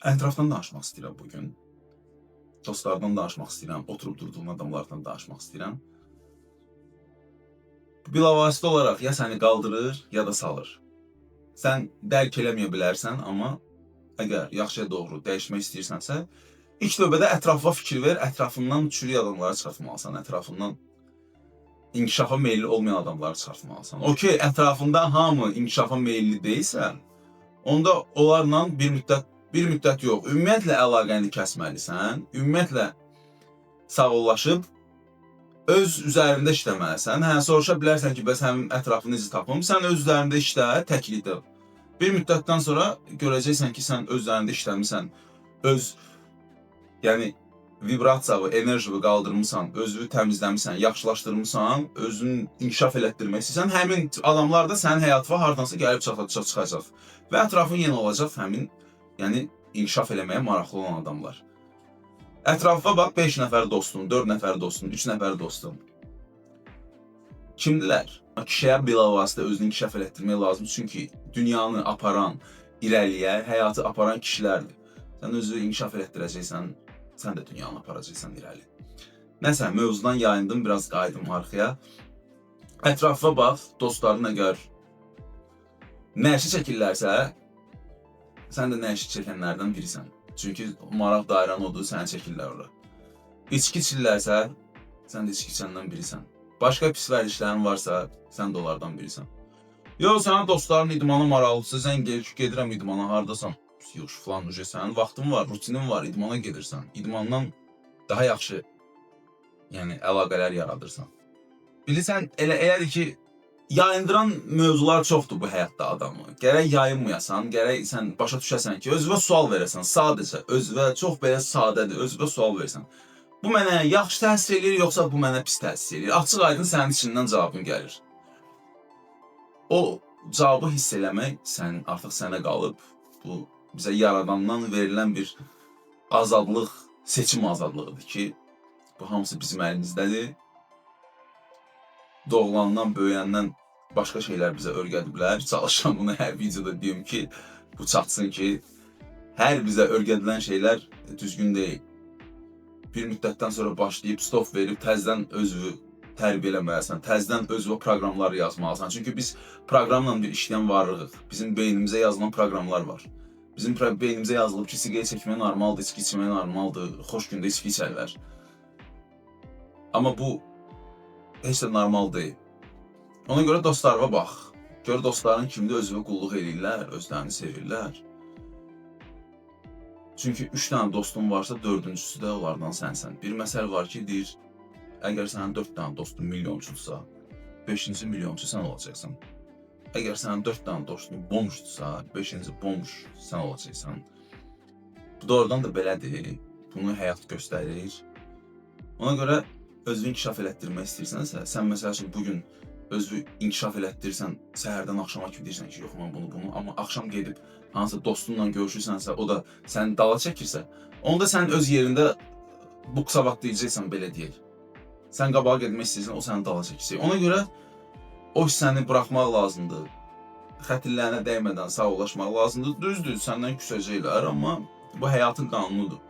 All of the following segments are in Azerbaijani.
Ətrafdan danışmaq istəyirəm bugün. Dostlardan danışmaq istəyirəm, oturub durduğum adamlardan danışmaq istəyirəm. Bilavasitə olaraq ya səni qaldırır, ya da salır. Sən dərk eləməyə bilərsən, amma əgər yaxşıya doğru dəyişmək istəyirsənsə, ilk növbədə ətrafa fikir ver, ətrafından çürük adamları çıxartmalısan, ətrafından inkişafa meyilli olmayan adamları çıxartmalısan. Okey, ətrafında hamı inkişafa meyilli deyilsə, onda onlarla bir müddət yox, ümumiyyətlə əlaqəni kəsməlisən, ümumiyyətlə sağollaşıb öz üzərində işləməlisən. Hə, soruşa bilərsən ki, bəs həmin ətrafını necə tapım? Sən öz üzərində işlə, təklikdə. Bir müddətdən sonra görəcəksən ki, sən öz üzərində işləmirsən, yəni vibrasiyalı, enerjini qaldırmısan, özünü təmizləmirsən, yaxşılaşdırmısan, özünü inkişaf elətdirmək istəyirsən, həmin adamlar da sənin həyatına hardansa gəlib çıxacaq və ətrafın yenə olacaq həmin, yəni inkişaf eləməyə maraqlı olan adamlar. Ətrafa bax, 5 nəfər dostum, 4 nəfər dostum, 3 nəfər dostum. Kimdilər? Kişiyə bilavasitə özünü inkişaf elətdirmək lazım, çünki dünyanı aparan, irəliyə, həyatı aparan kişilərdir. Sən özünü inkişaf elətdirəcəksən, sən də dünyanı aparacaqsan irəli. Nəsə, mövzudan yayındım, biraz qayıdım arxaya. Ətrafa bax, dostların əgər nəşi çəkirlərsə, sən də nəşi çəkənlərdən birisən. Çünki maraq dairən odur, səni çəkirlər ora. İçki içirlərsə, sən də içki içəndən birisən. Başqa pis vərdişlərin varsa, sən də onlardan birisən. Yox, sənin dostların idmana maraqlısı, sən gedirəm idmana, haradasan? Yox, filan, sənin vaxtın var, rutinin var, idmana gedirsən. İdmandan daha yaxşı əlaqələr yaradırsan. Bilirsən, elədir ki, yayındıran mövzular çoxdur bu həyatda adamı. Gərək yayınmayasan, gərək sən başa düşəsən ki, özünə sual verəsən, sadəcə, özünə çox belə sadədir, özünə sual verəsən. Bu mənə yaxşı təsir edir, yoxsa bu mənə pis təsir edir? Açıq aydın sənin içindən cavabın gəlir. O cavabı hiss eləmək artıq sənə qalıb. Bu bizə yaradandan verilən bir azadlıq, seçim azadlığıdır ki, bu hamısı bizim əlimizdədir. Doğulandan, böyüyəndən başqa şeylər bizə öyrədiblər. Çalışıram bunu hər videoda deyim ki, bu çatsın ki, hər bizə öyrədilən şeylər düzgün deyil. Bir müddətdən sonra başlayıb stop verib təzədən özünü tərbiyə eləməlisən, təzədən özünə proqramlar yazmalısan. Çünki biz proqramla bir işləyən varlığıq. Bizim beynimizə yazılan proqramlar var. Bizim beynimizə yazılıb ki, siqaret çəkmək normaldır, içki içmək normaldır, xoş gündə içki içərlər. Amma bu heç də normal deyil. Ona görə dostlarına bax. Gör dostların kimdə özünə qulluq edirlər, özlərini sevirlər. Çünki 3 dənə dostun varsa, 4-cüsü də onlardan sənsən. Bir məsəl var ki, deyir, əgər sənin 4 dənə dostun milyonçudursa, 5-ci milyonçu sən olacaqsan. Əgər sənin 4 dənə dostun bomşdursa, 5-ci bomş sən olacaqsan. Bu doğrudan da belədir. Bunu həyat göstərir. Ona görə özünü inkişaf elətdirmək istəyirsənsə, sən məsəl üçün bugün özünü inkişaf elətdirirsən, səhərdən axşama kimi deyirsən ki, yox mən bunu, amma axşam gedib hansısa dostunla görüşürsənsə, o da səni dala çəkirsə, onda sən öz yerində bu savadlayacaqsan, belə deyək. Sən qabağa getmək istəyirsən, o səni dala çəkirsə. Ona görə o səni buraxmaq lazımdır. Xətirlərinə dəymədən sağollaşmaq lazımdır. Düzdür, səndən küsəcəklər, amma bu həyatın qanunudur.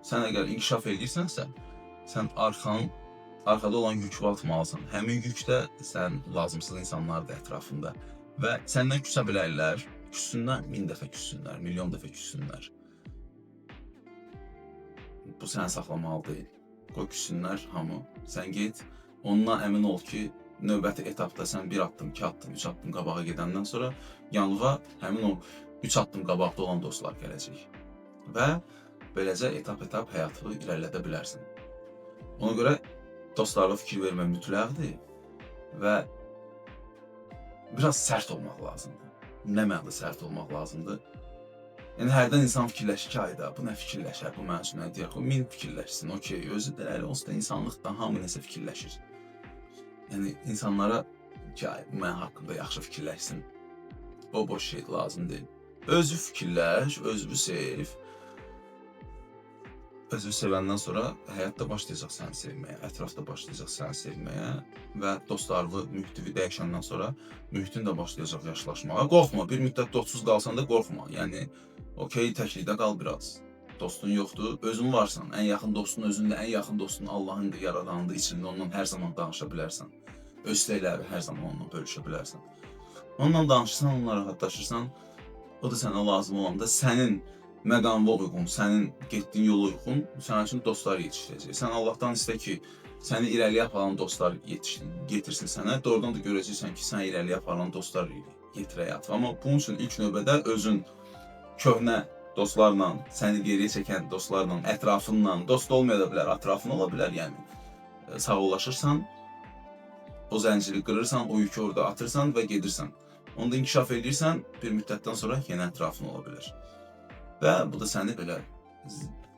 Sən əgər inkişaf edirsənsə, sən arxada olan yükü atmalısan. Həmin yükdə sən lazımsız insanlardır ətrafında və səndən küsə bilərlər, küssünlər, 1000 dəfə küssünlər, milyon dəfə küssünlər. Bu səni saxlamalı deyil. Qoy küssünlər hamı, sən get, ondan əmin ol ki, növbəti etapda sən 1 addım, 2 addım, 3 addım qabağa gedəndən sonra yanına həmin o 3 addım qabaqda olan dostlar gələcək və beləcə etap-etap həyatı irəlilədə bilərsən. Ona görə dostlarla fikir vermək mütləqdir və biraz sərt olmaq lazımdır. Nə mənada sərt olmaq lazımdır? Yəni, hərdən insan fikirləşir ki, ayda, bu nə fikirləşər, bu mənim üçün nə deyək, o 1000 fikirləşsin, okey, özü də elə olsa da insanlıqdan hamı nəsə fikirləşir. Yəni, insanlara ki, bu mənim haqqımda yaxşı fikirləşsin, o boş şey lazım deyil. Özü fikirləş, özünü sev. Özünü sevəndən sonra həyat da başlayacaq səni sevməyə, ətraf da başlayacaq səni sevməyə və dostlarını, mühitini dəyişəndən sonra mühitin də başlayacaq yaşlaşmağa. Qorxma, bir müddət dostsuz qalsan da qorxma. Yəni okey, təklikdə qal biraz. Dostun yoxdur, özün varsan. Ən yaxın dostun özündə, ən yaxın dostun Allahındır, yaradandır, içində ondan hər zaman danışa bilərsən. Öz istəkləri hər zaman onunla bölüşə bilərsən. Onunla danışırsan, onunla rahatlaşırsan, o da sənə lazım olanda sənin məqamına uyğun, sənin getdiyin yola uyğun sənin üçün dostlar yetişdirəcək. Sən Allahdan istə ki, səni irəliyə aparan dostlar getirsin sənə. Doğrudan da görəcəksən ki, sən irəliyə aparan dostlar yetir həyatıma. Amma bunun üçün ilk növbədə özün köhnə dostlarla, səni geriyə çəkən dostlarla, ətrafınla, dost olmaya da bilər, ətrafın ola bilər, yəni sağollaşırsan, o zənciri qırırsan, o yükü orada atırsan və gedirsən. Onu da inkişaf edirsən, bir müddətdən sonra yenə ətrafın ola bilər. Və bu da səni belə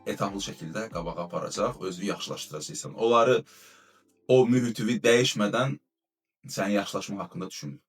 etaplı şəkildə qabağa aparacaq, özünü yaxşılaşdıracaqsan. Onları, o mühitivi dəyişmədən sənin yaxşılaşma haqqında düşünmür.